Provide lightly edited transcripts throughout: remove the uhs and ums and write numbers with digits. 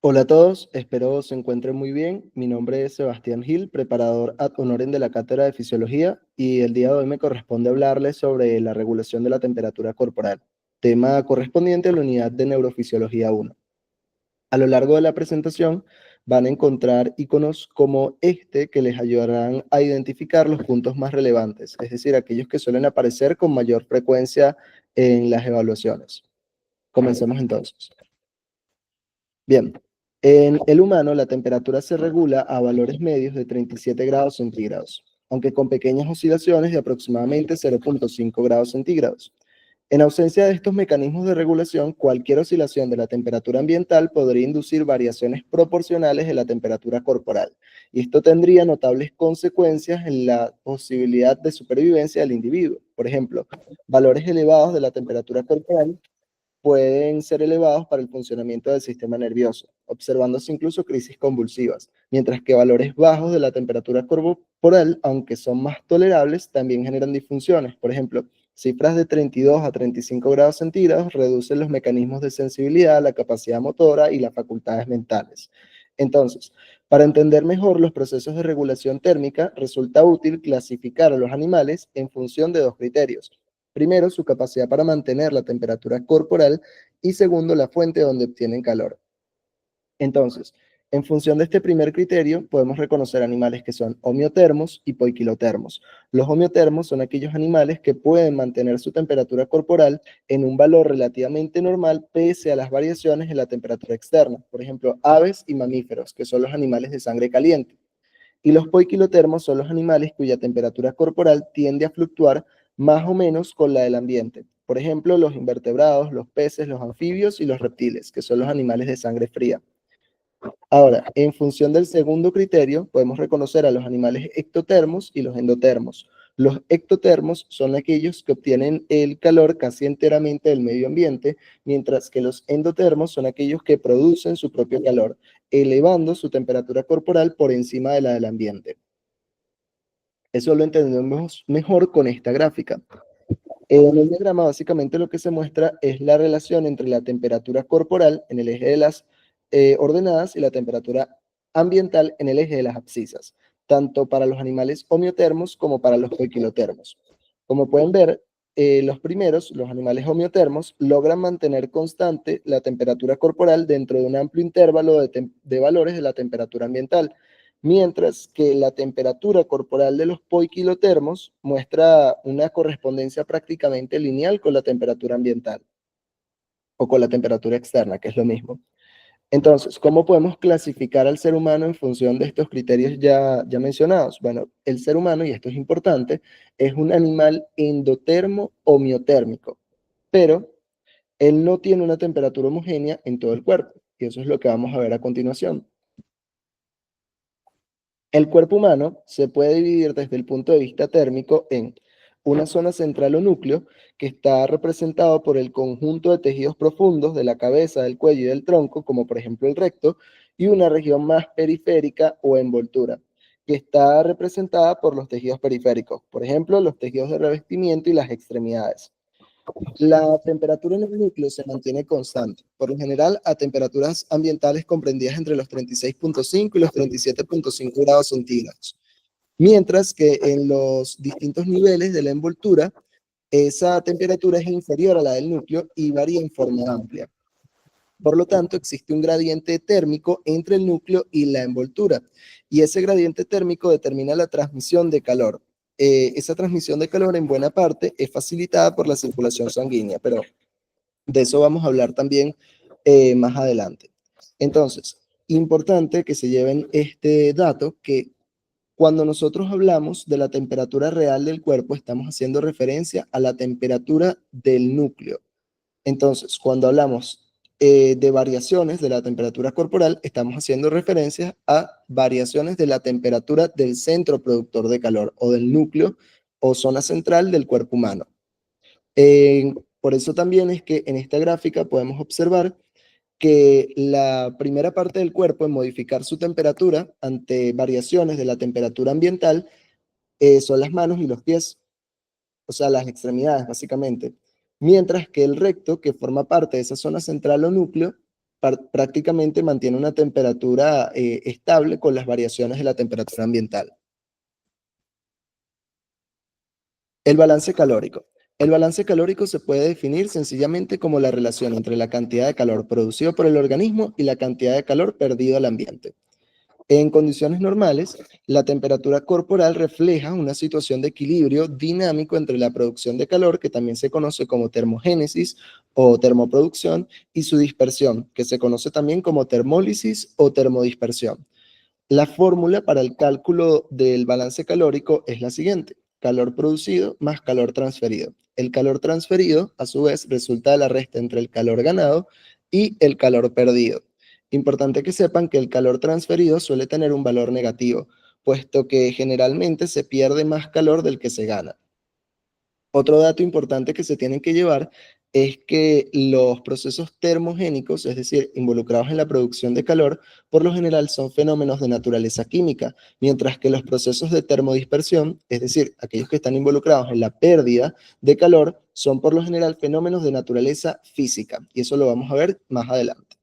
Hola a todos, espero se encuentren muy bien. Mi nombre es Sebastián Gil, preparador ad honorem de la Cátedra de Fisiología, y el día de hoy me corresponde hablarles sobre la regulación de la temperatura corporal, tema correspondiente a la unidad de Neurofisiología 1. A lo largo de la presentación van a encontrar iconos como este que les ayudarán a identificar los puntos más relevantes, es decir, aquellos que suelen aparecer con mayor frecuencia en las evaluaciones. Comencemos entonces. Bien, en el humano la temperatura se regula a valores medios de 37 grados centígrados, aunque con pequeñas oscilaciones de aproximadamente 0,5 grados centígrados. En ausencia de estos mecanismos de regulación, cualquier oscilación de la temperatura ambiental podría inducir variaciones proporcionales de la temperatura corporal, y esto tendría notables consecuencias en la posibilidad de supervivencia del individuo. Por ejemplo, valores elevados de la temperatura corporal pueden ser elevados para el funcionamiento del sistema nervioso, observándose incluso crisis convulsivas, mientras que valores bajos de la temperatura corporal, aunque son más tolerables, también generan disfunciones. Por ejemplo, cifras de 32 a 35 grados centígrados reducen los mecanismos de sensibilidad, la capacidad motora y las facultades mentales. Entonces, para entender mejor los procesos de regulación térmica, resulta útil clasificar a los animales en función de dos criterios. Primero, su capacidad para mantener la temperatura corporal y segundo, la fuente donde obtienen calor. Entonces, en función de este primer criterio, podemos reconocer animales que son homeotermos y poiquilotermos. Los homeotermos son aquellos animales que pueden mantener su temperatura corporal en un valor relativamente normal pese a las variaciones en la temperatura externa. Por ejemplo, aves y mamíferos, que son los animales de sangre caliente. Y los poiquilotermos son los animales cuya temperatura corporal tiende a fluctuar más o menos con la del ambiente. Por ejemplo, los invertebrados, los peces, los anfibios y los reptiles, que son los animales de sangre fría. Ahora, en función del segundo criterio, podemos reconocer a los animales ectotermos y los endotermos. Los ectotermos son aquellos que obtienen el calor casi enteramente del medio ambiente, mientras que los endotermos son aquellos que producen su propio calor, elevando su temperatura corporal por encima de la del ambiente. Eso lo entendemos mejor con esta gráfica. En el diagrama básicamente lo que se muestra es la relación entre la temperatura corporal en el eje de las ordenadas y la temperatura ambiental en el eje de las abscisas, tanto para los animales homeotermos como para los poiquilotermos. Como pueden ver, los primeros, los animales homeotermos, logran mantener constante la temperatura corporal dentro de un amplio intervalo de valores de la temperatura ambiental, mientras que la temperatura corporal de los poiquilotermos muestra una correspondencia prácticamente lineal con la temperatura ambiental o con la temperatura externa, que es lo mismo. Entonces, ¿cómo podemos clasificar al ser humano en función de estos criterios ya mencionados? Bueno, el ser humano, y esto es importante, es un animal endotermo homeotérmico, pero él no tiene una temperatura homogénea en todo el cuerpo, y eso es lo que vamos a ver a continuación. El cuerpo humano se puede dividir desde el punto de vista térmico en una zona central o núcleo, que está representado por el conjunto de tejidos profundos de la cabeza, del cuello y del tronco, como por ejemplo el recto, y una región más periférica o envoltura, que está representada por los tejidos periféricos, por ejemplo, los tejidos de revestimiento y las extremidades. La temperatura en el núcleo se mantiene constante, por lo general a temperaturas ambientales comprendidas entre los 36,5 y los 37,5 grados centígrados, mientras que en los distintos niveles de la envoltura, esa temperatura es inferior a la del núcleo y varía en forma amplia. Por lo tanto, existe un gradiente térmico entre el núcleo y la envoltura, y ese gradiente térmico determina la transmisión de calor. Esa transmisión de calor en buena parte es facilitada por la circulación sanguínea, pero de eso vamos a hablar también más adelante. Entonces, importante que se lleven este dato, que cuando nosotros hablamos de la temperatura real del cuerpo, estamos haciendo referencia a la temperatura del núcleo. Entonces, cuando hablamos de variaciones de la temperatura corporal, estamos haciendo referencia a variaciones de la temperatura del centro productor de calor o del núcleo o zona central del cuerpo humano. Por eso también es que en esta gráfica podemos observar que la primera parte del cuerpo en modificar su temperatura ante variaciones de la temperatura ambiental son las manos y los pies, o sea, las extremidades básicamente. Mientras que el recto, que forma parte de esa zona central o núcleo, prácticamente mantiene una temperatura estable con las variaciones de la temperatura ambiental. El balance calórico. El balance calórico se puede definir sencillamente como la relación entre la cantidad de calor producido por el organismo y la cantidad de calor perdido al ambiente. En condiciones normales, la temperatura corporal refleja una situación de equilibrio dinámico entre la producción de calor, que también se conoce como termogénesis o termoproducción, y su dispersión, que se conoce también como termólisis o termodispersión. La fórmula para el cálculo del balance calórico es la siguiente: calor producido más calor transferido. El calor transferido, a su vez, resulta de la resta entre el calor ganado y el calor perdido. Importante que sepan que el calor transferido suele tener un valor negativo, puesto que generalmente se pierde más calor del que se gana. Otro dato importante que se tienen que llevar es que los procesos termogénicos, es decir, involucrados en la producción de calor, por lo general son fenómenos de naturaleza química, mientras que los procesos de termodispersión, es decir, aquellos que están involucrados en la pérdida de calor, son por lo general fenómenos de naturaleza física. Y eso lo vamos a ver más adelante.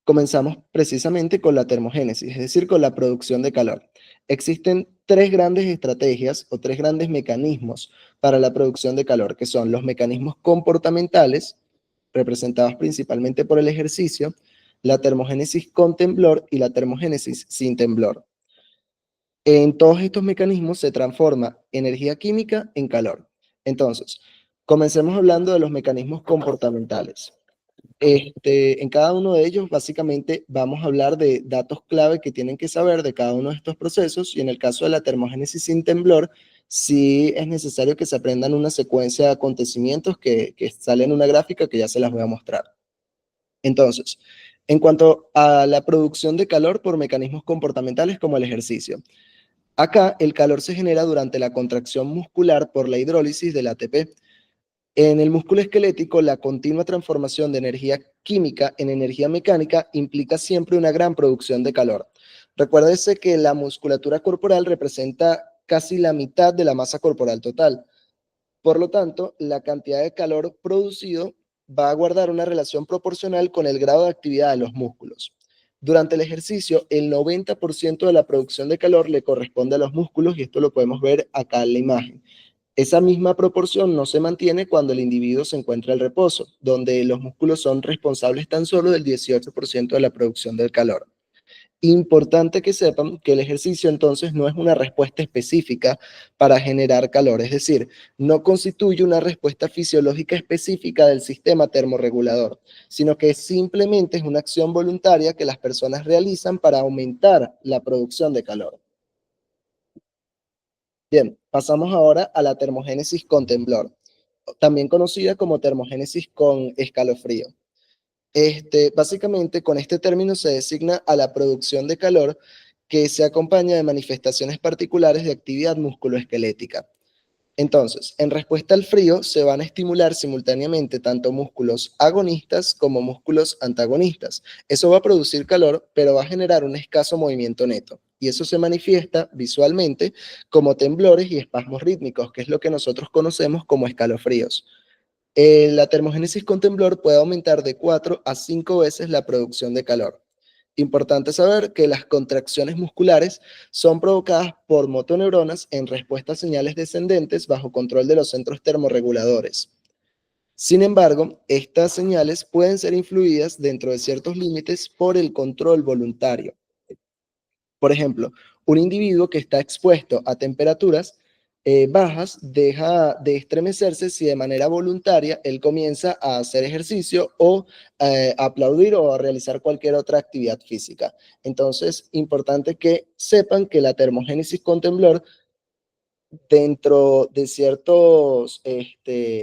Comenzamos precisamente con la termogénesis, es decir, con la producción de calor. Existen tres grandes estrategias o tres grandes mecanismos para la producción de calor, que son los mecanismos comportamentales, representados principalmente por el ejercicio, la termogénesis con temblor y la termogénesis sin temblor. En todos estos mecanismos se transforma energía química en calor. Entonces, comencemos hablando de los mecanismos comportamentales. En cada uno de ellos, básicamente, vamos a hablar de datos clave que tienen que saber de cada uno de estos procesos, y en el caso de la termogénesis sin temblor, sí es necesario que se aprendan una secuencia de acontecimientos que sale en una gráfica que ya se las voy a mostrar. Entonces, en cuanto a la producción de calor por mecanismos comportamentales como el ejercicio, acá el calor se genera durante la contracción muscular por la hidrólisis del ATP. En el músculo esquelético, la continua transformación de energía química en energía mecánica implica siempre una gran producción de calor. Recuérdese que la musculatura corporal representa casi la mitad de la masa corporal total. Por lo tanto, la cantidad de calor producido va a guardar una relación proporcional con el grado de actividad de los músculos. Durante el ejercicio, el 90% de la producción de calor le corresponde a los músculos, y esto lo podemos ver acá en la imagen. Esa misma proporción no se mantiene cuando el individuo se encuentra en reposo, donde los músculos son responsables tan solo del 18% de la producción del calor. Importante que sepan que el ejercicio entonces no es una respuesta específica para generar calor, es decir, no constituye una respuesta fisiológica específica del sistema termorregulador, sino que simplemente es una acción voluntaria que las personas realizan para aumentar la producción de calor. Bien, pasamos ahora a la termogénesis con temblor, también conocida como termogénesis con escalofrío. Básicamente, con este término se designa a la producción de calor que se acompaña de manifestaciones particulares de actividad musculoesquelética. Entonces, en respuesta al frío, se van a estimular simultáneamente tanto músculos agonistas como músculos antagonistas. Eso va a producir calor, pero va a generar un escaso movimiento neto. Y eso se manifiesta visualmente como temblores y espasmos rítmicos, que es lo que nosotros conocemos como escalofríos. La termogénesis con temblor puede aumentar de 4 a 5 veces la producción de calor. Importante saber que las contracciones musculares son provocadas por motoneuronas en respuesta a señales descendentes bajo control de los centros termorreguladores. Sin embargo, estas señales pueden ser influidas dentro de ciertos límites por el control voluntario. Por ejemplo, un individuo que está expuesto a temperaturas bajas deja de estremecerse si de manera voluntaria él comienza a hacer ejercicio o a aplaudir o a realizar cualquier otra actividad física. Entonces, importante que sepan que la termogénesis con temblor, dentro de ciertos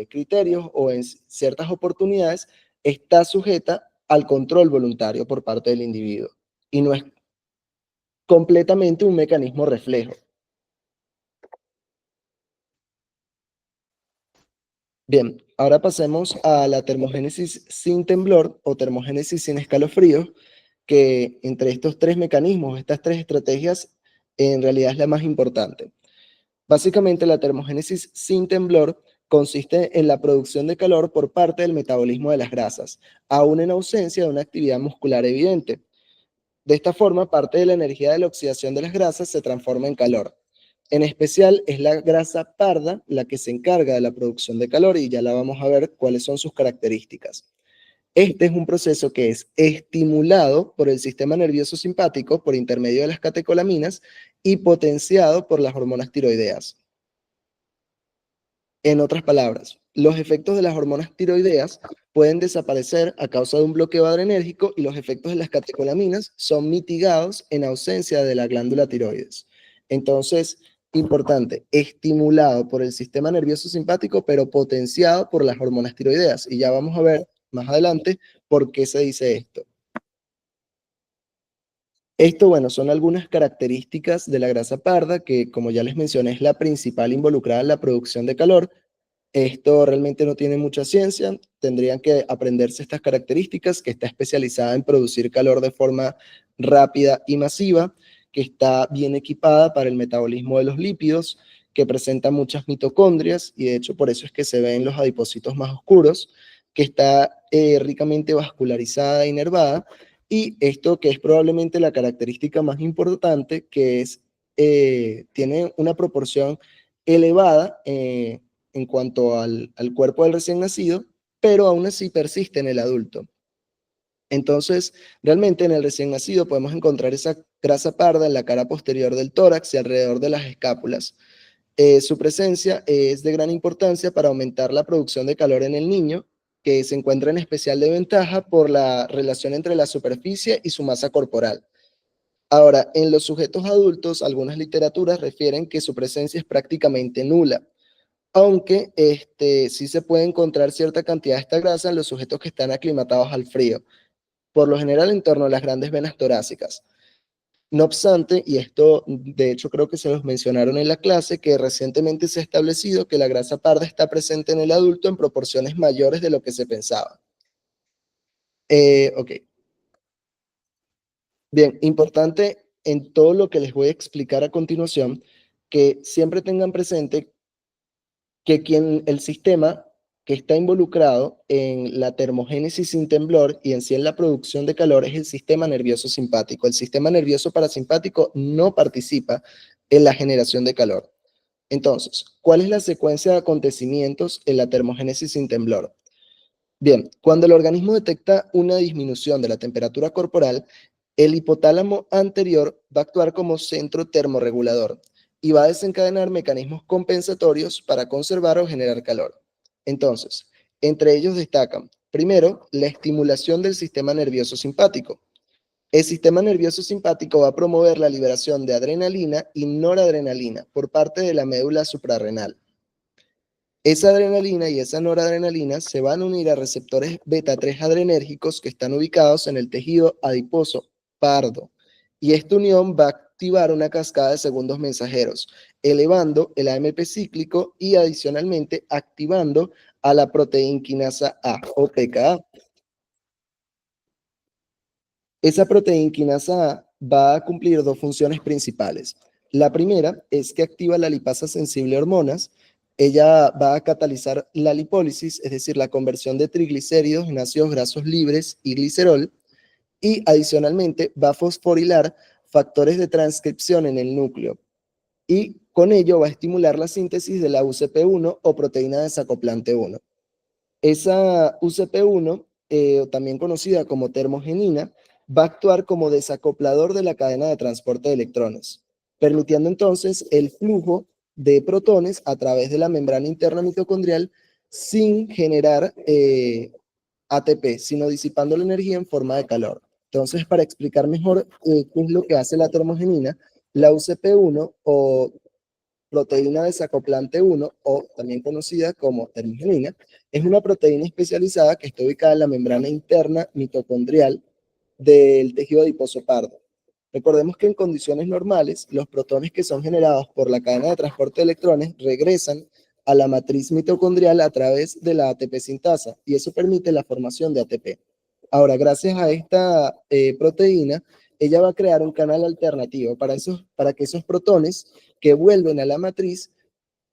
criterios o en ciertas oportunidades, está sujeta al control voluntario por parte del individuo y no es completamente un mecanismo reflejo. Bien, ahora pasemos a la termogénesis sin temblor o termogénesis sin escalofríos, que entre estos tres mecanismos, estas tres estrategias, en realidad es la más importante. Básicamente, la termogénesis sin temblor consiste en la producción de calor por parte del metabolismo de las grasas, aún en ausencia de una actividad muscular evidente. De esta forma, parte de la energía de la oxidación de las grasas se transforma en calor. En especial, es la grasa parda la que se encarga de la producción de calor y ya la vamos a ver cuáles son sus características. Este es un proceso que es estimulado por el sistema nervioso simpático por intermedio de las catecolaminas y potenciado por las hormonas tiroideas. En otras palabras, los efectos de las hormonas tiroideas pueden desaparecer a causa de un bloqueo adrenérgico y los efectos de las catecolaminas son mitigados en ausencia de la glándula tiroides. Entonces, importante, estimulado por el sistema nervioso simpático, pero potenciado por las hormonas tiroideas. Y ya vamos a ver más adelante por qué se dice esto. Esto, bueno, son algunas características de la grasa parda que, como ya les mencioné, es la principal involucrada en la producción de calor. Esto realmente no tiene mucha ciencia, tendrían que aprenderse estas características, que está especializada en producir calor de forma rápida y masiva, que está bien equipada para el metabolismo de los lípidos, que presenta muchas mitocondrias, y de hecho por eso es que se ven los adipocitos más oscuros, que está ricamente vascularizada e inervada, y esto que es probablemente la característica más importante, que es, tiene una proporción elevada, en cuanto al cuerpo del recién nacido, pero aún así persiste en el adulto. Entonces, realmente en el recién nacido podemos encontrar esa grasa parda en la cara posterior del tórax y alrededor de las escápulas. Su presencia es de gran importancia para aumentar la producción de calor en el niño, que se encuentra en especial de ventaja por la relación entre la superficie y su masa corporal. Ahora, en los sujetos adultos, algunas literaturas refieren que su presencia es prácticamente nula, aunque sí se puede encontrar cierta cantidad de esta grasa en los sujetos que están aclimatados al frío, por lo general en torno a las grandes venas torácicas. No obstante, y esto de hecho creo que se los mencionaron en la clase, que recientemente se ha establecido que la grasa parda está presente en el adulto en proporciones mayores de lo que se pensaba. Ok, bien, importante en todo lo que les voy a explicar a continuación, que siempre tengan presente que el sistema que está involucrado en la termogénesis sin temblor y en sí en la producción de calor es el sistema nervioso simpático. El sistema nervioso parasimpático no participa en la generación de calor. Entonces, ¿cuál es la secuencia de acontecimientos en la termogénesis sin temblor? Bien, cuando el organismo detecta una disminución de la temperatura corporal, el hipotálamo anterior va a actuar como centro termorregulador y va a desencadenar mecanismos compensatorios para conservar o generar calor. Entonces, entre ellos destacan, primero, la estimulación del sistema nervioso simpático. El sistema nervioso simpático va a promover la liberación de adrenalina y noradrenalina por parte de la médula suprarrenal. Esa adrenalina y esa noradrenalina se van a unir a receptores beta 3 adrenérgicos que están ubicados en el tejido adiposo pardo. Y esta unión va a activar una cascada de segundos mensajeros, elevando el AMP cíclico y adicionalmente activando a la proteinquinasa A o PKA. Esa proteinquinasa A va a cumplir dos funciones principales. La primera es que activa la lipasa sensible a hormonas. Ella va a catalizar la lipólisis, es decir, la conversión de triglicéridos en ácidos grasos libres y glicerol. Y adicionalmente va a fosforilar factores de transcripción en el núcleo. Y con ello va a estimular la síntesis de la UCP1 o proteína desacoplante 1. Esa UCP1, también conocida como termogenina, va a actuar como desacoplador de la cadena de transporte de electrones, permitiendo entonces el flujo de protones a través de la membrana interna mitocondrial sin generar ATP, sino disipando la energía en forma de calor. Entonces, para explicar mejor qué es lo que hace la termogenina, la UCP1 o proteína desacoplante 1, o también conocida como termogenina, es una proteína especializada que está ubicada en la membrana interna mitocondrial del tejido adiposo pardo. Recordemos que en condiciones normales, los protones que son generados por la cadena de transporte de electrones regresan a la matriz mitocondrial a través de la ATP sintasa, y eso permite la formación de ATP. Ahora, gracias a esta proteína, ella va a crear un canal alternativo para que esos protones que vuelven a la matriz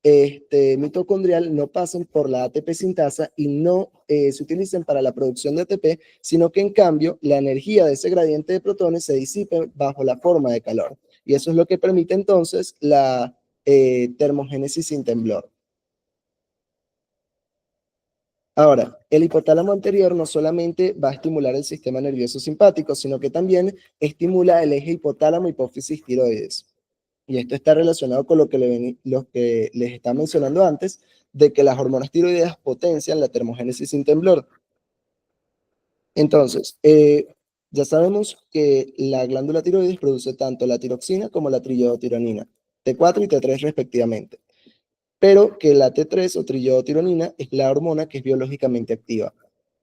mitocondrial no pasen por la ATP sintasa y no se utilicen para la producción de ATP, sino que en cambio la energía de ese gradiente de protones se disipe bajo la forma de calor. Y eso es lo que permite entonces la termogénesis sin temblor. Ahora, el hipotálamo anterior no solamente va a estimular el sistema nervioso simpático, sino que también estimula el eje hipotálamo hipófisis tiroides. Y esto está relacionado con lo que les estaba mencionando antes, de que las hormonas tiroideas potencian la termogénesis sin temblor. Entonces, ya sabemos que la glándula tiroides produce tanto la tiroxina como la triiodotironina, T4 y T3 respectivamente, pero que la T3 o triiodotironina es la hormona que es biológicamente activa.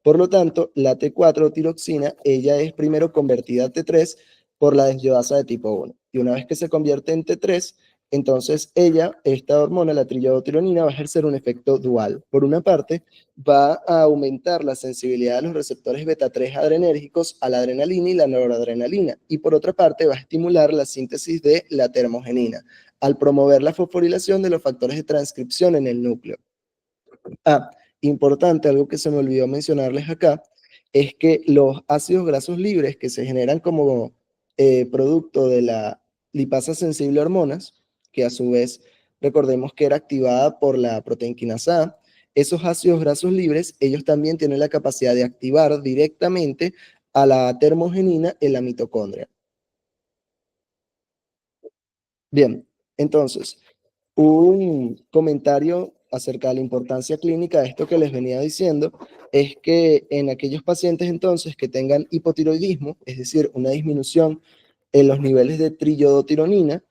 Por lo tanto, la T4 tiroxina, ella es primero convertida a T3 por la desyoasa de tipo 1. Y una vez que se convierte en T3, entonces esta hormona, la triiodotironina, va a ejercer un efecto dual. Por una parte, va a aumentar la sensibilidad de los receptores beta 3 adrenérgicos a la adrenalina y la noradrenalina. Y por otra parte, va a estimular la síntesis de la termogenina, al promover la fosforilación de los factores de transcripción en el núcleo. Ah, importante, algo que se me olvidó mencionarles acá, es que los ácidos grasos libres que se generan como producto de la lipasa sensible a hormonas, que a su vez recordemos que era activada por la proteína quinasa A, esos ácidos grasos libres, ellos también tienen la capacidad de activar directamente a la termogenina en la mitocondria. Bien, entonces, un comentario acerca de la importancia clínica de esto que les venía diciendo es que en aquellos pacientes entonces que tengan hipotiroidismo, es decir, una disminución en los niveles de triiodotironina,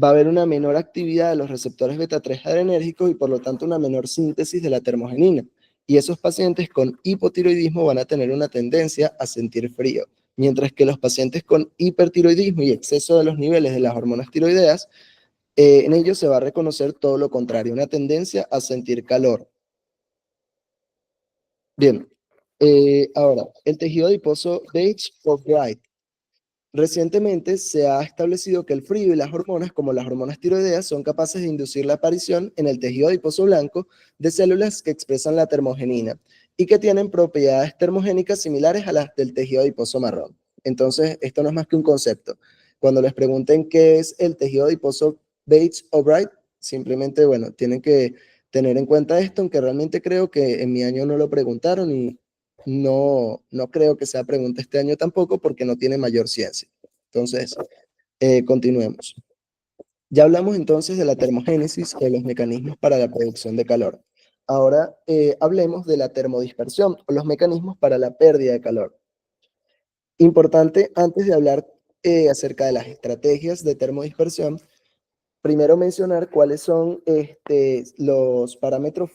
va a haber una menor actividad de los receptores beta 3 adrenérgicos y por lo tanto una menor síntesis de la termogenina. Y esos pacientes con hipotiroidismo van a tener una tendencia a sentir frío, mientras que los pacientes con hipertiroidismo y exceso de los niveles de las hormonas tiroideas en ellos se va a reconocer todo lo contrario, una tendencia a sentir calor. Bien, ahora, el tejido adiposo beige o bright. Recientemente se ha establecido que el frío y las hormonas, como las hormonas tiroideas, son capaces de inducir la aparición en el tejido adiposo blanco de células que expresan la termogenina y que tienen propiedades termogénicas similares a las del tejido adiposo marrón. Entonces, esto no es más que un concepto. Cuando les pregunten qué es el tejido adiposo beige o bright, simplemente, bueno, tienen que tener en cuenta esto, aunque realmente creo que en mi año no lo preguntaron y no creo que sea pregunta este año tampoco porque no tiene mayor ciencia. Entonces, continuemos. Ya hablamos entonces de la termogénesis, de los mecanismos para la producción de calor. Ahora hablemos de la termodispersión o los mecanismos para la pérdida de calor. Importante, antes de hablar acerca de las estrategias de termodispersión, primero mencionar cuáles son los parámetros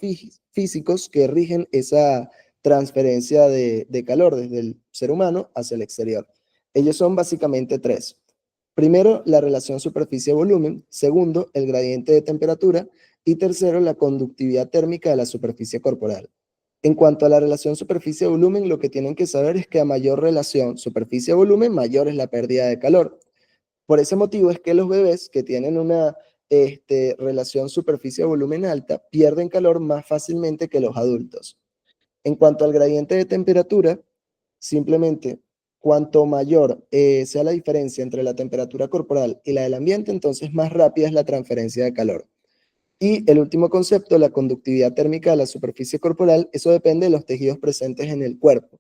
físicos que rigen esa transferencia de calor desde el ser humano hacia el exterior. Ellos son básicamente tres. Primero, la relación superficie-volumen. Segundo, el gradiente de temperatura. Y tercero, la conductividad térmica de la superficie corporal. En cuanto a la relación superficie-volumen, lo que tienen que saber es que a mayor relación superficie-volumen, mayor es la pérdida de calor. Por ese motivo es que los bebés que tienen una relación superficie-volumen alta pierden calor más fácilmente que los adultos. En cuanto al gradiente de temperatura, simplemente cuanto mayor sea la diferencia entre la temperatura corporal y la del ambiente, entonces más rápida es la transferencia de calor. Y el último concepto, la conductividad térmica de la superficie corporal, eso depende de los tejidos presentes en el cuerpo.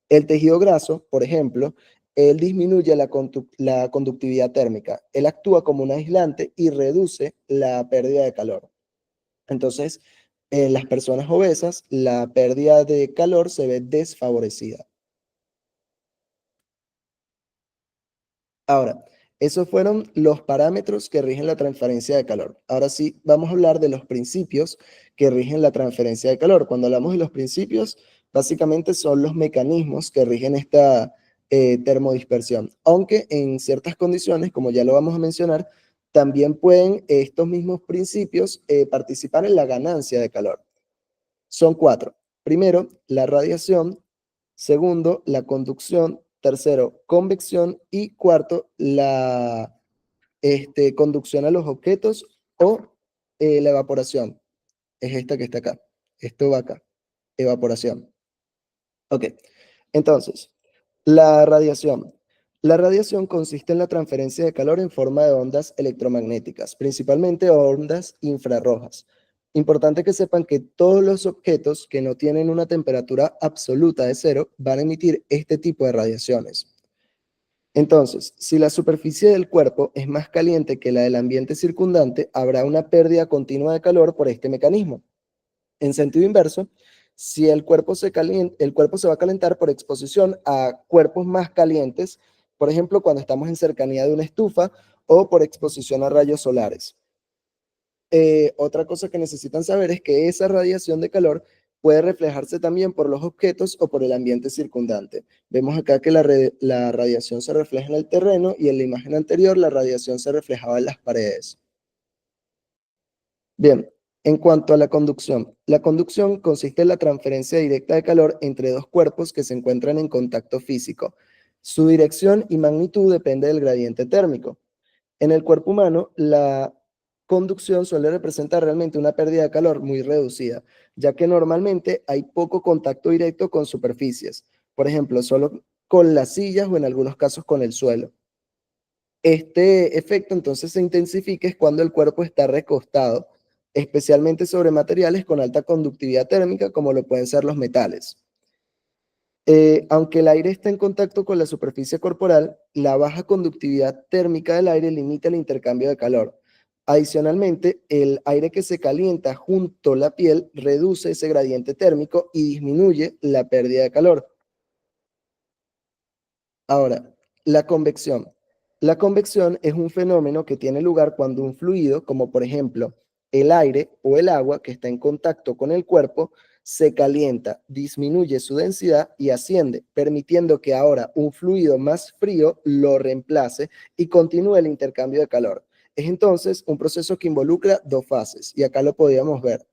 El tejido graso, por ejemplo, él disminuye la conductividad térmica. Él actúa como un aislante y reduce la pérdida de calor. Entonces, en las personas obesas, la pérdida de calor se ve desfavorecida. Ahora, esos fueron los parámetros que rigen la transferencia de calor. Ahora sí, vamos a hablar de los principios que rigen la transferencia de calor. Cuando hablamos de los principios, básicamente son los mecanismos que rigen esta termodispersión. Aunque en ciertas condiciones, como ya lo vamos a mencionar, también pueden estos mismos principios participar en la ganancia de calor. Son cuatro. Primero, la radiación. Segundo, la conducción. Tercero, convección. Y cuarto, la conducción a los objetos o La evaporación es esta que está acá. Esto va acá. Evaporación. Ok. Entonces, la radiación. La radiación consiste en la transferencia de calor en forma de ondas electromagnéticas, principalmente ondas infrarrojas. Importante que sepan que todos los objetos que no tienen una temperatura absoluta de cero van a emitir este tipo de radiaciones. Entonces, si la superficie del cuerpo es más caliente que la del ambiente circundante, habrá una pérdida continua de calor por este mecanismo. En sentido inverso, si el cuerpo se va a calentar por exposición a cuerpos más calientes, por ejemplo, cuando estamos en cercanía de una estufa o por exposición a rayos solares. Otra cosa que necesitan saber es que esa radiación de calor puede reflejarse también por los objetos o por el ambiente circundante. Vemos acá que la radiación se refleja en el terreno y en la imagen anterior la radiación se reflejaba en las paredes. Bien, en cuanto a la conducción consiste en la transferencia directa de calor entre dos cuerpos que se encuentran en contacto físico. Su dirección y magnitud depende del gradiente térmico. En el cuerpo humano, la conducción suele representar realmente una pérdida de calor muy reducida, ya que normalmente hay poco contacto directo con superficies, por ejemplo, solo con las sillas o en algunos casos con el suelo. Este efecto entonces se intensifica es cuando el cuerpo está recostado, especialmente sobre materiales con alta conductividad térmica, como lo pueden ser los metales. Aunque el aire está en contacto con la superficie corporal, la baja conductividad térmica del aire limita el intercambio de calor. Adicionalmente, el aire que se calienta junto a la piel reduce ese gradiente térmico y disminuye la pérdida de calor. Ahora, la convección. La convección es un fenómeno que tiene lugar cuando un fluido, como por ejemplo el aire o el agua que está en contacto con el cuerpo, se calienta, disminuye su densidad y asciende, permitiendo que ahora un fluido más frío lo reemplace y continúe el intercambio de calor. Es entonces un proceso que involucra dos fases, y acá lo podíamos ver.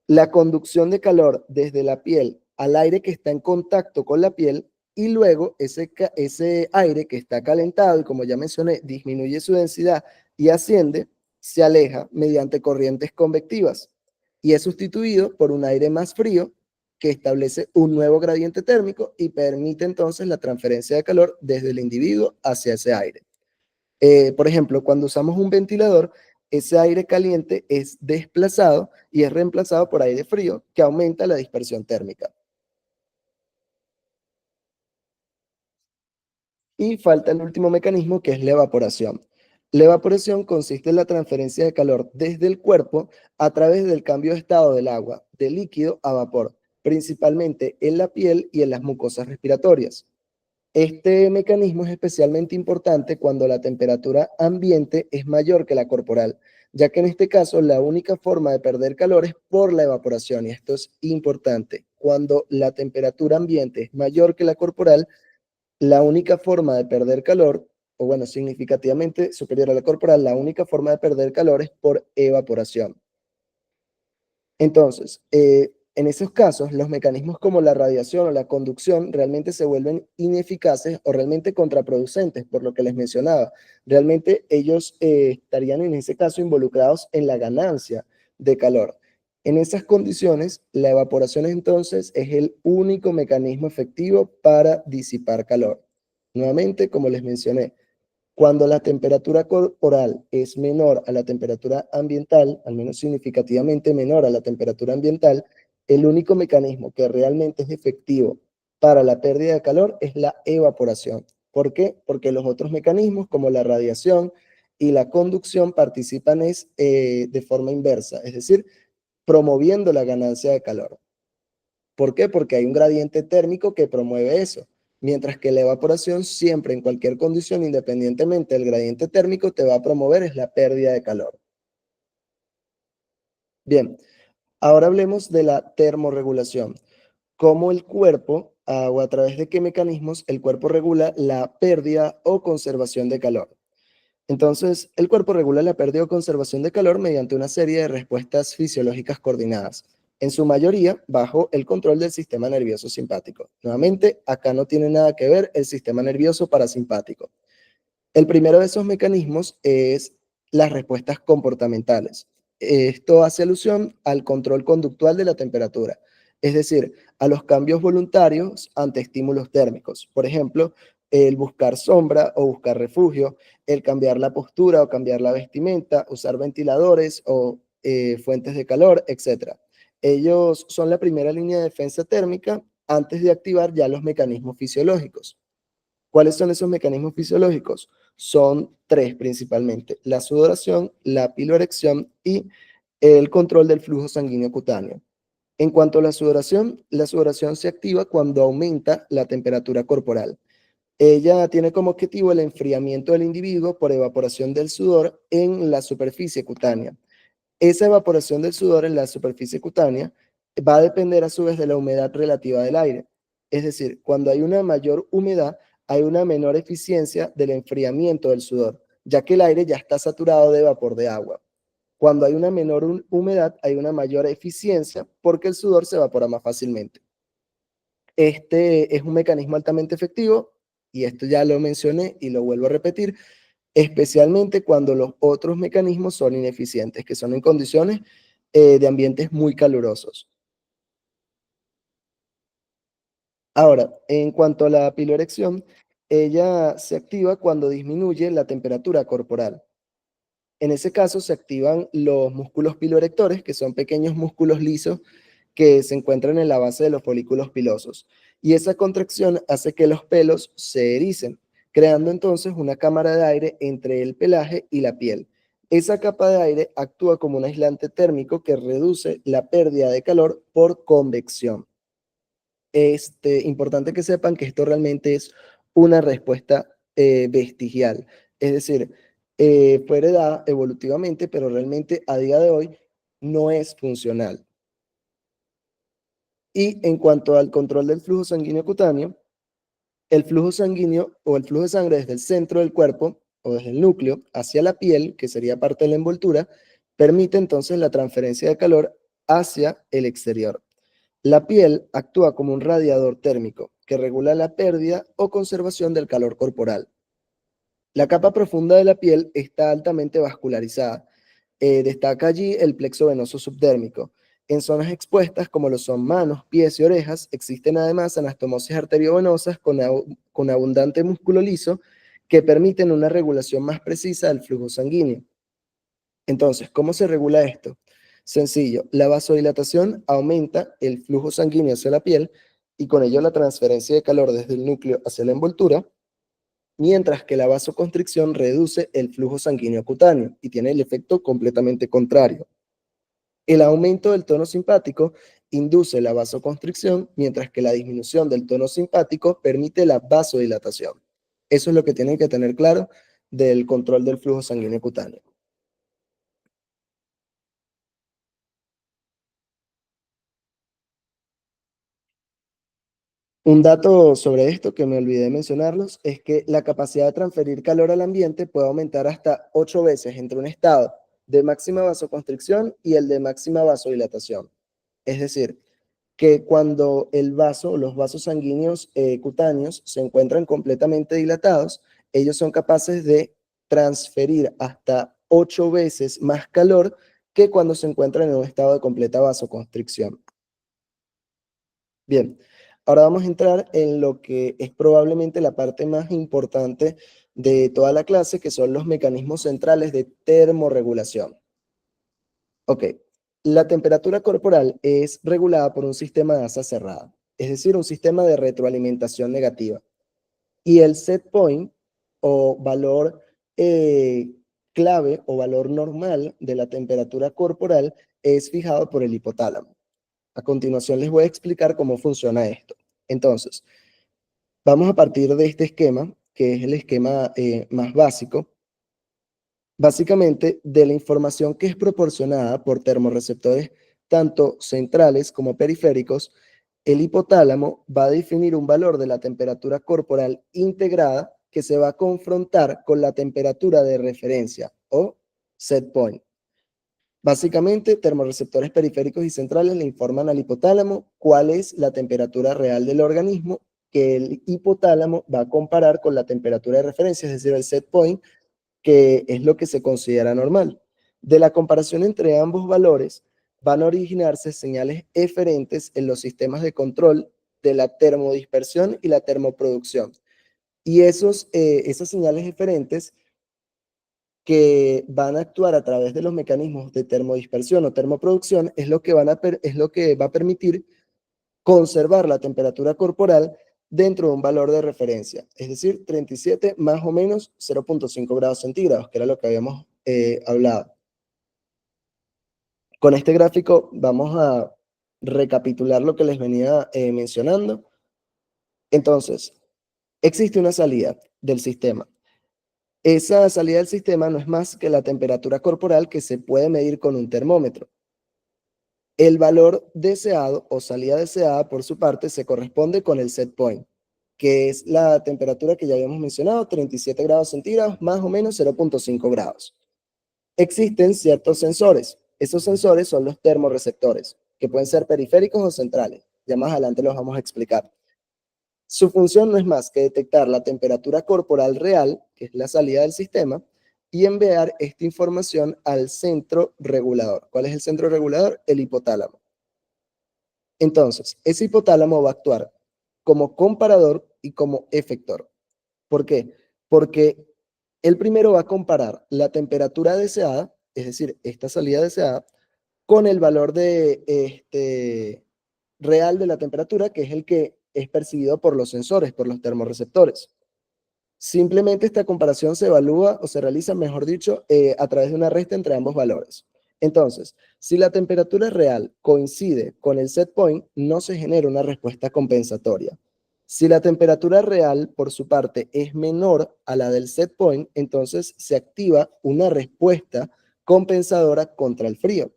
La conducción de calor desde la piel al aire que está en contacto con la piel y luego ese aire que está calentado y como ya mencioné, disminuye su densidad y asciende, se aleja mediante corrientes convectivas y es sustituido por un aire más frío que establece un nuevo gradiente térmico y permite entonces la transferencia de calor desde el individuo hacia ese aire. Por ejemplo, cuando usamos un ventilador, ese aire caliente es desplazado y es reemplazado por aire frío que aumenta la dispersión térmica. Y falta el último mecanismo que es la evaporación. La evaporación consiste en la transferencia de calor desde el cuerpo a través del cambio de estado del agua, de líquido a vapor, principalmente en la piel y en las mucosas respiratorias. Este mecanismo es especialmente importante cuando la temperatura ambiente es mayor que la corporal, ya que en este caso la única forma de perder calor es por la evaporación, y esto es importante. Cuando la temperatura ambiente es mayor que la corporal, la única forma de perder calor, o bueno, significativamente superior a la corporal, la única forma de perder calor es por evaporación. Entonces, en esos casos, los mecanismos como la radiación o la conducción realmente se vuelven ineficaces o realmente contraproducentes, por lo que les mencionaba. Realmente ellos estarían en ese caso involucrados en la ganancia de calor. En esas condiciones, la evaporación entonces es el único mecanismo efectivo para disipar calor. Nuevamente, como les mencioné, cuando la temperatura corporal es menor a la temperatura ambiental, al menos significativamente menor a la temperatura ambiental, el único mecanismo que realmente es efectivo para la pérdida de calor es la evaporación. ¿Por qué? Porque los otros mecanismos como la radiación y la conducción participan de forma inversa, es decir, promoviendo la ganancia de calor. ¿Por qué? Porque hay un gradiente térmico que promueve eso, mientras que la evaporación siempre, en cualquier condición, independientemente del gradiente térmico, te va a promover es la pérdida de calor. Bien, ahora hablemos de la termorregulación. Cómo el cuerpo, o a través de qué mecanismos, el cuerpo regula la pérdida o conservación de calor. Entonces, el cuerpo regula la pérdida o conservación de calor mediante una serie de respuestas fisiológicas coordinadas, en su mayoría bajo el control del sistema nervioso simpático. Nuevamente, acá no tiene nada que ver el sistema nervioso parasimpático. El primero de esos mecanismos es las respuestas comportamentales. Esto hace alusión al control conductual de la temperatura, es decir, a los cambios voluntarios ante estímulos térmicos. Por ejemplo, el buscar sombra o buscar refugio, el cambiar la postura o cambiar la vestimenta, usar ventiladores o fuentes de calor, etc. Ellos son la primera línea de defensa térmica antes de activar ya los mecanismos fisiológicos. ¿Cuáles son esos mecanismos fisiológicos? Son tres principalmente: la sudoración, la piloerección y el control del flujo sanguíneo cutáneo. En cuanto a la sudoración se activa cuando aumenta la temperatura corporal. Ella tiene como objetivo el enfriamiento del individuo por evaporación del sudor en la superficie cutánea. Esa evaporación del sudor en la superficie cutánea va a depender a su vez de la humedad relativa del aire. Es decir, cuando hay una mayor humedad, hay una menor eficiencia del enfriamiento del sudor, ya que el aire ya está saturado de vapor de agua. Cuando hay una menor humedad, hay una mayor eficiencia porque el sudor se evapora más fácilmente. Este es un mecanismo altamente efectivo, y esto ya lo mencioné y lo vuelvo a repetir, especialmente cuando los otros mecanismos son ineficientes, que son en condiciones de ambientes muy calurosos. Ahora, en cuanto a la piloerección, ella se activa cuando disminuye la temperatura corporal. En ese caso se activan los músculos piloerectores, que son pequeños músculos lisos que se encuentran en la base de los folículos pilosos. Y esa contracción hace que los pelos se ericen, creando entonces una cámara de aire entre el pelaje y la piel. Esa capa de aire actúa como un aislante térmico que reduce la pérdida de calor por convección. Importante que sepan que esto realmente es una respuesta vestigial, es decir, fue heredada evolutivamente, pero realmente a día de hoy no es funcional. Y en cuanto al control del flujo sanguíneo cutáneo, el flujo sanguíneo o el flujo de sangre desde el centro del cuerpo o desde el núcleo hacia la piel, que sería parte de la envoltura, permite entonces la transferencia de calor hacia el exterior. La piel actúa como un radiador térmico que regula la pérdida o conservación del calor corporal. La capa profunda de la piel está altamente vascularizada. Destaca allí el plexo venoso subdérmico. En zonas expuestas, como lo son manos, pies y orejas, existen además anastomosis arteriovenosas con abundante músculo liso que permiten una regulación más precisa del flujo sanguíneo. Entonces, ¿cómo se regula esto? Sencillo, la vasodilatación aumenta el flujo sanguíneo hacia la piel y con ello la transferencia de calor desde el núcleo hacia la envoltura, mientras que la vasoconstricción reduce el flujo sanguíneo cutáneo y tiene el efecto completamente contrario. El aumento del tono simpático induce la vasoconstricción, mientras que la disminución del tono simpático permite la vasodilatación. Eso es lo que tienen que tener claro del control del flujo sanguíneo cutáneo. Un dato sobre esto que me olvidé de mencionarlos es que la capacidad de transferir calor al ambiente puede aumentar hasta 8 veces entre un estado de máxima vasoconstricción y el de máxima vasodilatación. Es decir, que cuando el vaso, los vasos sanguíneos cutáneos se encuentran completamente dilatados, ellos son capaces de transferir hasta 8 veces más calor que cuando se encuentran en un estado de completa vasoconstricción. Bien, ahora vamos a entrar en lo que es probablemente la parte más importante de toda la clase, que son los mecanismos centrales de termorregulación. Ok, la temperatura corporal es regulada por un sistema de asa cerrada, es decir, un sistema de retroalimentación negativa. Y el set point o valor eh, clave o valor normal de la temperatura corporal es fijado por el hipotálamo. A continuación les voy a explicar cómo funciona esto. Entonces, vamos a partir de este esquema, que es el esquema más básico, básicamente de la información que es proporcionada por termorreceptores tanto centrales como periféricos. El hipotálamo va a definir un valor de la temperatura corporal integrada que se va a confrontar con la temperatura de referencia o set point. Básicamente, termorreceptores periféricos y centrales le informan al hipotálamo cuál es la temperatura real del organismo, que el hipotálamo va a comparar con la temperatura de referencia, es decir, el set point, que es lo que se considera normal. De la comparación entre ambos valores van a originarse señales eferentes en los sistemas de control de la termodispersión y la termoproducción. Y esas señales eferentes que van a actuar a través de los mecanismos de termodispersión o termoproducción es lo que va a permitir conservar la temperatura corporal dentro de un valor de referencia, es decir, 37 más o menos 0,5 grados centígrados, que era lo que habíamos hablado. Con este gráfico vamos a recapitular lo que les venía mencionando. Entonces, existe una salida del sistema. Esa salida del sistema no es más que la temperatura corporal que se puede medir con un termómetro. El valor deseado o salida deseada, por su parte, se corresponde con el set point, que es la temperatura que ya habíamos mencionado, 37 grados centígrados, más o menos 0,5 grados. Existen ciertos sensores. Esos sensores son los termorreceptores, que pueden ser periféricos o centrales. Ya más adelante los vamos a explicar. Su función no es más que detectar la temperatura corporal real, que es la salida del sistema, y enviar esta información al centro regulador. ¿Cuál es el centro regulador? El hipotálamo. Entonces, ese hipotálamo va a actuar como comparador y como efector. ¿Por qué? Porque el primero va a comparar la temperatura deseada, es decir, esta salida deseada, con el valor real de la temperatura, que es el que es percibido por los sensores, por los termorreceptores. Simplemente esta comparación se evalúa o se realiza, mejor dicho, a través de una resta entre ambos valores. Entonces, si la temperatura real coincide con el set point, no se genera una respuesta compensatoria. Si la temperatura real, por su parte, es menor a la del set point, entonces se activa una respuesta compensadora contra el frío.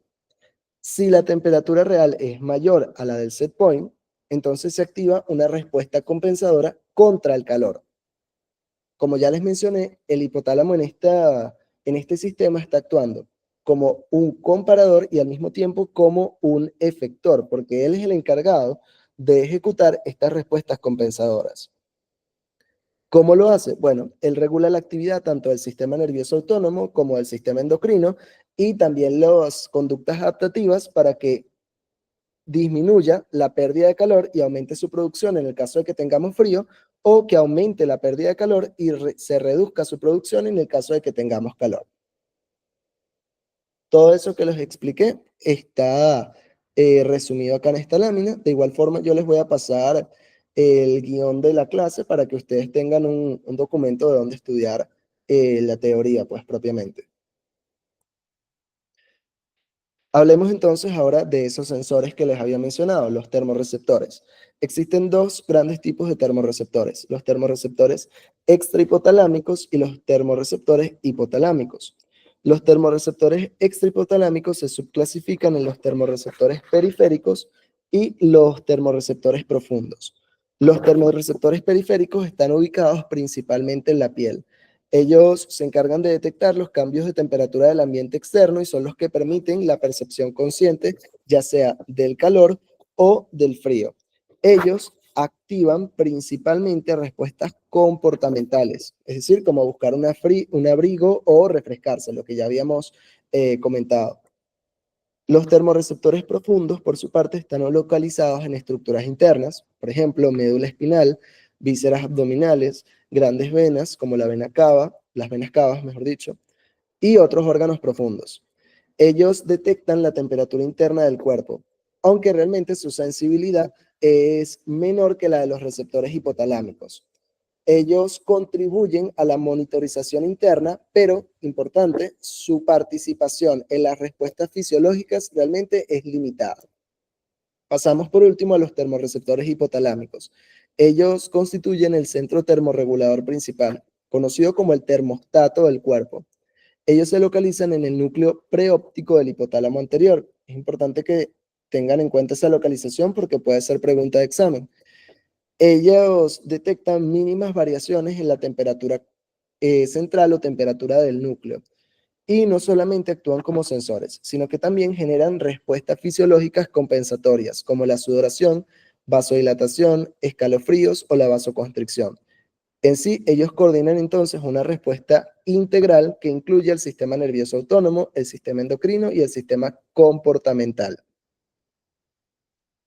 Si la temperatura real es mayor a la del set point, entonces se activa una respuesta compensadora contra el calor. Como ya les mencioné, el hipotálamo en este sistema está actuando como un comparador y al mismo tiempo como un efector, porque él es el encargado de ejecutar estas respuestas compensadoras. ¿Cómo lo hace? Bueno, él regula la actividad tanto del sistema nervioso autónomo como del sistema endocrino y también las conductas adaptativas para que disminuya la pérdida de calor y aumente su producción en el caso de que tengamos frío, o que aumente la pérdida de calor y se reduzca su producción en el caso de que tengamos calor. Todo eso que les expliqué está resumido acá en esta lámina. De igual forma, yo les voy a pasar el guión de la clase para que ustedes tengan un documento de donde estudiar la teoría, pues propiamente. Hablemos entonces ahora de esos sensores que les había mencionado, los termorreceptores. Existen dos grandes tipos de termorreceptores, los termorreceptores extrahipotalámicos y los termorreceptores hipotalámicos. Los termorreceptores extrahipotalámicos se subclasifican en los termorreceptores periféricos y los termorreceptores profundos. Los termorreceptores periféricos están ubicados principalmente en la piel. Ellos se encargan de detectar los cambios de temperatura del ambiente externo y son los que permiten la percepción consciente, ya sea del calor o del frío. Ellos activan principalmente respuestas comportamentales, es decir, como buscar un abrigo o refrescarse, lo que ya habíamos comentado. Los termorreceptores profundos, por su parte, están localizados en estructuras internas, por ejemplo, médula espinal, vísceras abdominales, grandes venas, como la vena cava, las venas cavas, mejor dicho, y otros órganos profundos. Ellos detectan la temperatura interna del cuerpo, aunque realmente su sensibilidad es menor que la de los receptores hipotalámicos. Ellos contribuyen a la monitorización interna, pero, importante, su participación en las respuestas fisiológicas realmente es limitada. Pasamos por último a los termorreceptores hipotalámicos. Ellos constituyen el centro termorregulador principal, conocido como el termostato del cuerpo. Ellos se localizan en el núcleo preóptico del hipotálamo anterior. Es importante que tengan en cuenta esa localización porque puede ser pregunta de examen. Ellos detectan mínimas variaciones en la temperatura central o temperatura del núcleo. Y no solamente actúan como sensores, sino que también generan respuestas fisiológicas compensatorias, como la sudoración, vasodilatación, escalofríos o la vasoconstricción. En sí, ellos coordinan entonces una respuesta integral que incluye el sistema nervioso autónomo, el sistema endocrino y el sistema comportamental.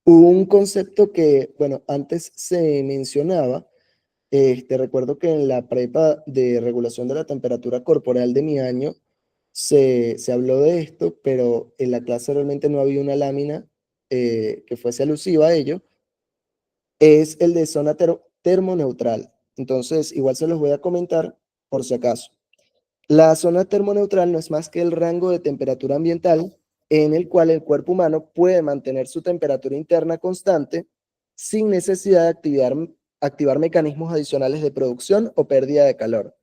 Un concepto que, bueno, antes se mencionaba, recuerdo que en la prepa de regulación de la temperatura corporal de mi año se habló de esto, pero en la clase realmente no había una lámina que fuese alusiva a ello, es el de zona termoneutral. Entonces, igual se los voy a comentar por si acaso. La zona termoneutral no es más que el rango de temperatura ambiental en el cual el cuerpo humano puede mantener su temperatura interna constante sin necesidad de activar mecanismos adicionales de producción o pérdida de calor.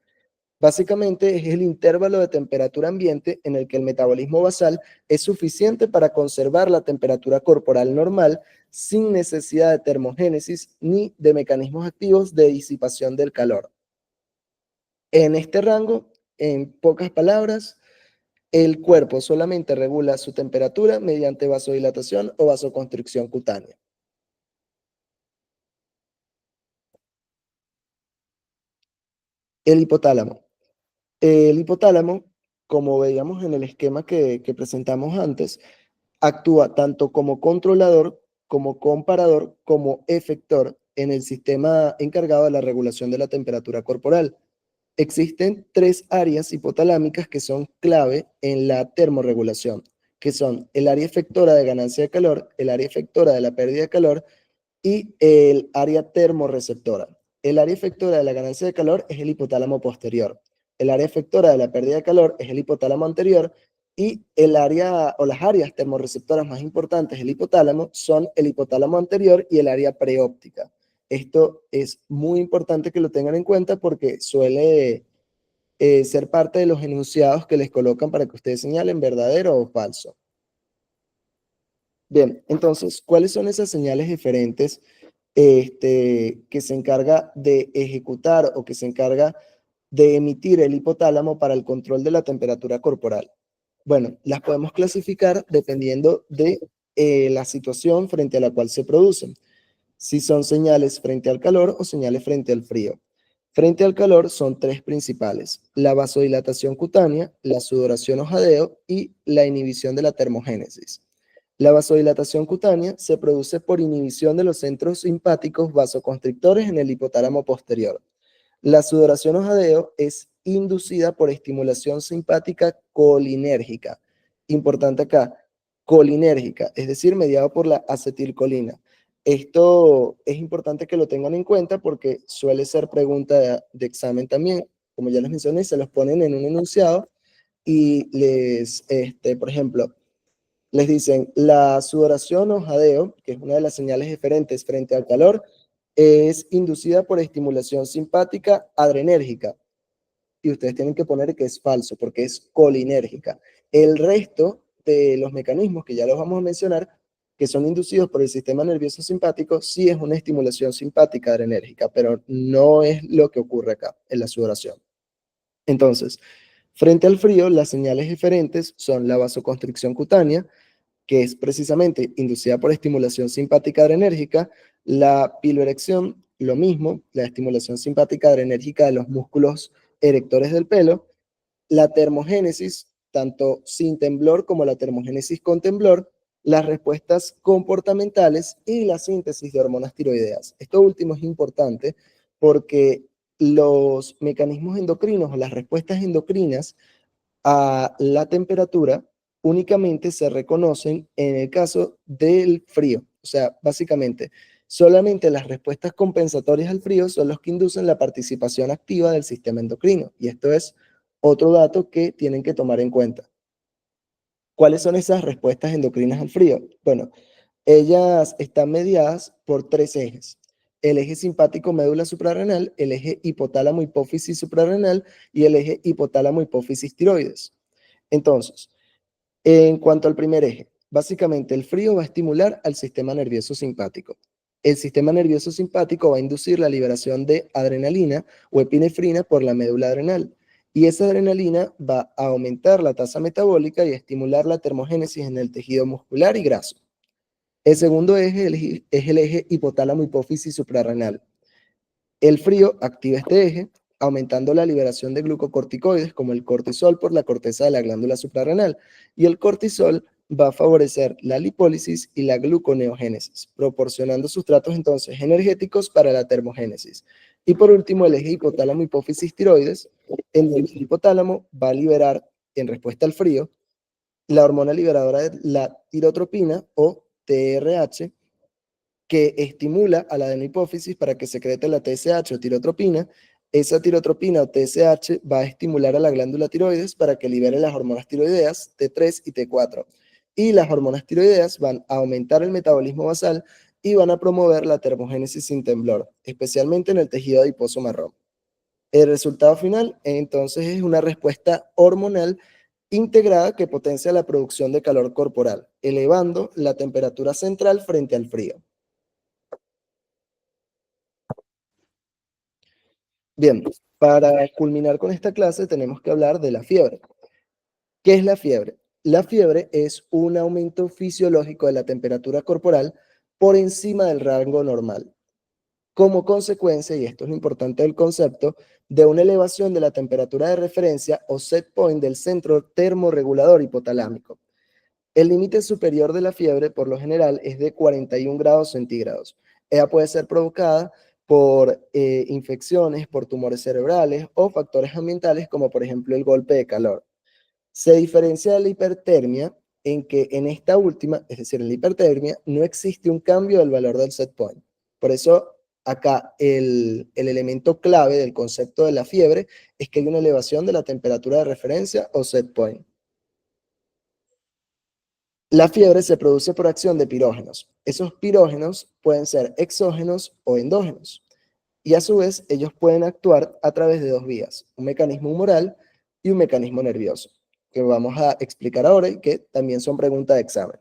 Básicamente es el intervalo de temperatura ambiente en el que el metabolismo basal es suficiente para conservar la temperatura corporal normal sin necesidad de termogénesis ni de mecanismos activos de disipación del calor. En este rango, en pocas palabras, el cuerpo solamente regula su temperatura mediante vasodilatación o vasoconstricción cutánea. El hipotálamo. El hipotálamo, como veíamos en el esquema que presentamos antes, actúa tanto como controlador, como comparador, como efector en el sistema encargado de la regulación de la temperatura corporal. Existen tres áreas hipotalámicas que son clave en la termorregulación, que son el área efectora de ganancia de calor, el área efectora de la pérdida de calor y el área termorreceptora. El área efectora de la ganancia de calor es el hipotálamo posterior. El área efectora de la pérdida de calor es el hipotálamo anterior y el área o las áreas termorreceptoras más importantes del hipotálamo son el hipotálamo anterior y el área preóptica. Esto es muy importante que lo tengan en cuenta porque suele ser parte de los enunciados que les colocan para que ustedes señalen verdadero o falso. Bien, entonces, ¿cuáles son esas señales diferentes que se encarga de ejecutar o que se encarga de emitir el hipotálamo para el control de la temperatura corporal? Bueno, las podemos clasificar dependiendo de la situación frente a la cual se producen. Si son señales frente al calor o señales frente al frío. Frente al calor son tres principales: la vasodilatación cutánea, la sudoración o jadeo y la inhibición de la termogénesis. La vasodilatación cutánea se produce por inhibición de los centros simpáticos vasoconstrictores en el hipotálamo posterior. La sudoración o jadeo es inducida por estimulación simpática colinérgica. Importante acá, colinérgica, es decir, mediado por la acetilcolina. Esto es importante que lo tengan en cuenta porque suele ser pregunta de examen también. Como ya les mencioné, se los ponen en un enunciado y por ejemplo, les dicen la sudoración o jadeo, que es una de las señales diferentes frente al calor, es inducida por estimulación simpática adrenérgica. Y ustedes tienen que poner que es falso porque es colinérgica. El resto de los mecanismos que ya los vamos a mencionar, que son inducidos por el sistema nervioso simpático, sí es una estimulación simpática adrenérgica, pero no es lo que ocurre acá en la sudoración. Entonces, frente al frío, las señales diferentes son la vasoconstricción cutánea, que es precisamente inducida por estimulación simpática adrenérgica, la piloerección, lo mismo, la estimulación simpática adrenérgica de los músculos erectores del pelo, la termogénesis, tanto sin temblor como la termogénesis con temblor, las respuestas comportamentales y la síntesis de hormonas tiroideas. Esto último es importante porque los mecanismos endocrinos o las respuestas endocrinas a la temperatura únicamente se reconocen en el caso del frío. O sea, básicamente, solamente las respuestas compensatorias al frío son los que inducen la participación activa del sistema endocrino. Y esto es otro dato que tienen que tomar en cuenta. ¿Cuáles son esas respuestas endocrinas al frío? Bueno, ellas están mediadas por tres ejes: el eje simpático médula suprarrenal, el eje hipotálamo hipófisis suprarrenal y el eje hipotálamo hipófisis tiroides. Entonces, en cuanto al primer eje, básicamente el frío va a estimular al sistema nervioso simpático. El sistema nervioso simpático va a inducir la liberación de adrenalina o epinefrina por la médula adrenal. Y esa adrenalina va a aumentar la tasa metabólica y a estimular la termogénesis en el tejido muscular y graso. El segundo eje es el eje hipotálamo hipófisis suprarrenal. El frío activa este eje, aumentando la liberación de glucocorticoides como el cortisol por la corteza de la glándula suprarrenal. Y el cortisol va a favorecer la lipólisis y la gluconeogénesis, proporcionando sustratos entonces energéticos para la termogénesis. Y por último, el eje hipotálamo-hipófisis tiroides, en el hipotálamo va a liberar, en respuesta al frío, la hormona liberadora de la tirotropina o TRH, que estimula a la adenohipófisis para que secrete la TSH o tirotropina. Esa tirotropina o TSH va a estimular a la glándula tiroides para que libere las hormonas tiroideas T3 y T4. Y las hormonas tiroideas van a aumentar el metabolismo basal y van a promover la termogénesis sin temblor, especialmente en el tejido adiposo marrón. El resultado final, entonces, es una respuesta hormonal integrada que potencia la producción de calor corporal, elevando la temperatura central frente al frío. Bien, para culminar con esta clase tenemos que hablar de la fiebre. ¿Qué es la fiebre? La fiebre es un aumento fisiológico de la temperatura corporal por encima del rango normal, como consecuencia, y esto es lo importante del concepto, de una elevación de la temperatura de referencia o set point del centro termorregulador hipotalámico. El límite superior de la fiebre, por lo general, es de 41 grados centígrados. Ella puede ser provocada por infecciones, por tumores cerebrales o factores ambientales, como por ejemplo el golpe de calor. Se diferencia de la hipertermia en que en esta última, es decir, en la hipertermia, no existe un cambio del valor del set point. Por eso, acá el elemento clave del concepto de la fiebre es que hay una elevación de la temperatura de referencia o set point. La fiebre se produce por acción de pirógenos. Esos pirógenos pueden ser exógenos o endógenos. Y a su vez, ellos pueden actuar a través de dos vías, un mecanismo humoral y un mecanismo nervioso, que vamos a explicar ahora y que también son preguntas de examen.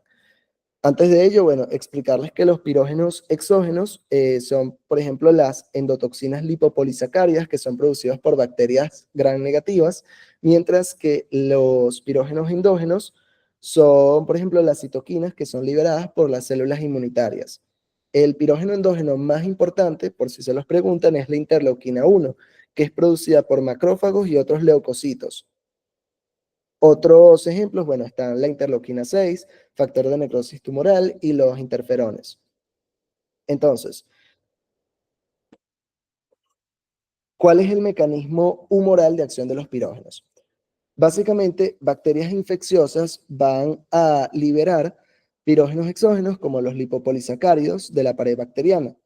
Antes de ello, bueno, explicarles que los pirógenos exógenos son, por ejemplo, las endotoxinas lipopolisacáridas que son producidas por bacterias gram negativas, mientras que los pirógenos endógenos son, por ejemplo, las citoquinas que son liberadas por las células inmunitarias. El pirógeno endógeno más importante, por si se los preguntan, es la interleuquina 1, que es producida por macrófagos y otros leucocitos. Otros ejemplos, bueno, están la interleuquina 6, factor de necrosis tumoral y los interferones. Entonces, ¿cuál es el mecanismo humoral de acción de los pirógenos? Básicamente, bacterias infecciosas van a liberar pirógenos exógenos como los lipopolisacáridos de la pared bacteriana.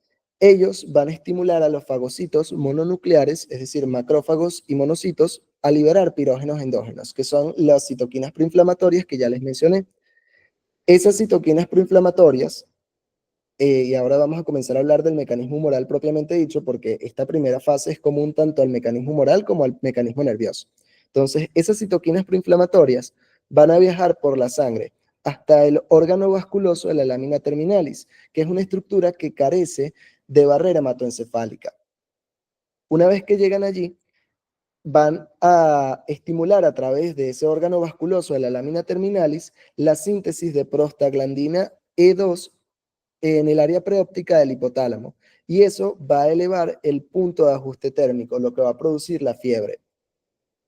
Ellos van a estimular a los fagocitos mononucleares, es decir, macrófagos y monocitos, a liberar pirógenos endógenos, que son las citoquinas proinflamatorias que ya les mencioné. Esas citoquinas proinflamatorias, y ahora vamos a comenzar a hablar del mecanismo humoral propiamente dicho, porque esta primera fase es común tanto al mecanismo humoral como al mecanismo nervioso. Entonces, esas citoquinas proinflamatorias van a viajar por la sangre hasta el órgano vasculoso de la lámina terminalis, que es una estructura que carece de barrera hematoencefálica. Una vez que llegan allí, van a estimular a través de ese órgano vasculoso de la lámina terminalis la síntesis de prostaglandina E2 en el área preóptica del hipotálamo. Y eso va a elevar el punto de ajuste térmico, lo que va a producir la fiebre.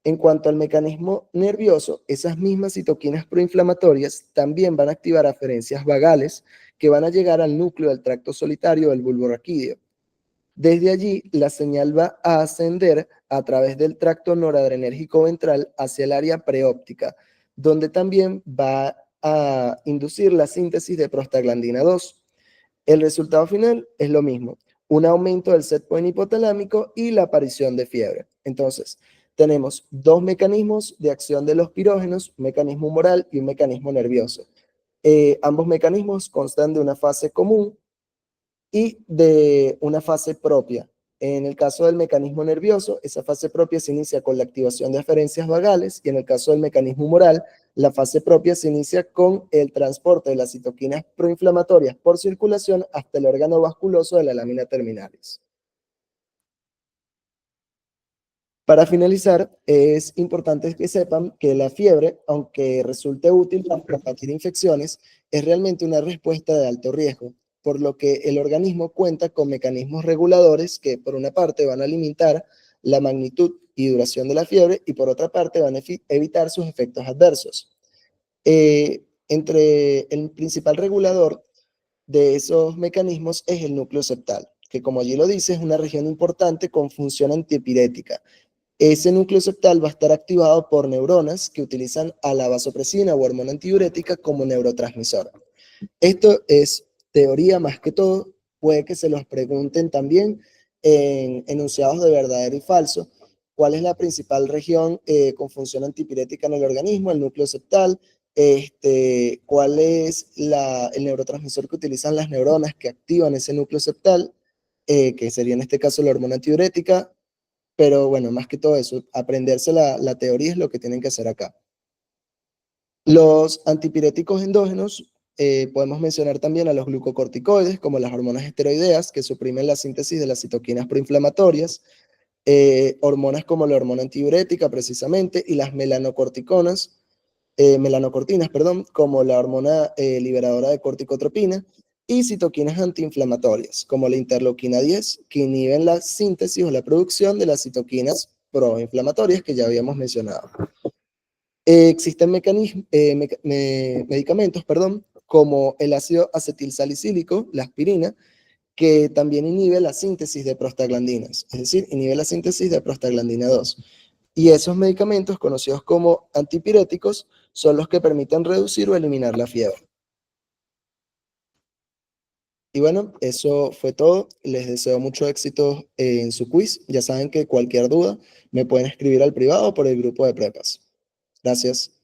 En cuanto al mecanismo nervioso, esas mismas citoquinas proinflamatorias también van a activar aferencias vagales que van a llegar al núcleo del tracto solitario del bulbo raquídeo. Desde allí, la señal va a ascender a través del tracto noradrenérgico ventral hacia el área preóptica, donde también va a inducir la síntesis de prostaglandina 2. El resultado final es lo mismo, un aumento del set point hipotalámico y la aparición de fiebre. Entonces, tenemos dos mecanismos de acción de los pirógenos, un mecanismo humoral y un mecanismo nervioso. Ambos mecanismos constan de una fase común y de una fase propia. En el caso del mecanismo nervioso, esa fase propia se inicia con la activación de aferencias vagales y en el caso del mecanismo humoral, la fase propia se inicia con el transporte de las citoquinas proinflamatorias por circulación hasta el órgano vasculoso de la lámina terminalis. Para finalizar, es importante que sepan que la fiebre, aunque resulte útil para combatir infecciones, es realmente una respuesta de alto riesgo. por lo que el organismo cuenta con mecanismos reguladores que, por una parte, van a limitar la magnitud y duración de la fiebre y, por otra parte, van a evitar sus efectos adversos. Entre el principal regulador de esos mecanismos es el núcleo septal, que como allí lo dice, es una región importante con función antipirética. Ese núcleo septal va a estar activado por neuronas que utilizan a la vasopresina o hormona antidiurética como neurotransmisor. Esto es teoría más que todo, puede que se los pregunten también en enunciados de verdadero y falso. ¿Cuál es la principal región con función antipirética en el organismo? El núcleo septal. ¿Cuál es el neurotransmisor que utilizan las neuronas que activan ese núcleo septal? Que sería en este caso la hormona antidiurética. Pero bueno, más que todo eso, aprenderse la teoría es lo que tienen que hacer acá. Los antipiréticos endógenos, podemos mencionar también a los glucocorticoides, como las hormonas esteroideas, que suprimen la síntesis de las citoquinas proinflamatorias, hormonas como la hormona antidiurética, precisamente, y las melanocortinas, perdón, como la hormona liberadora de corticotropina, y citoquinas antiinflamatorias, como la interleuquina 10, que inhiben la síntesis o la producción de las citoquinas proinflamatorias que ya habíamos mencionado. Existen medicamentos, perdón, como el ácido acetilsalicílico, la aspirina, que también inhibe la síntesis de prostaglandinas, es decir, inhibe la síntesis de prostaglandina 2. Y esos medicamentos, conocidos como antipiréticos, son los que permiten reducir o eliminar la fiebre. Y bueno, eso fue todo. Les deseo mucho éxito en su quiz. Ya saben que cualquier duda me pueden escribir al privado o por el grupo de prepas. Gracias.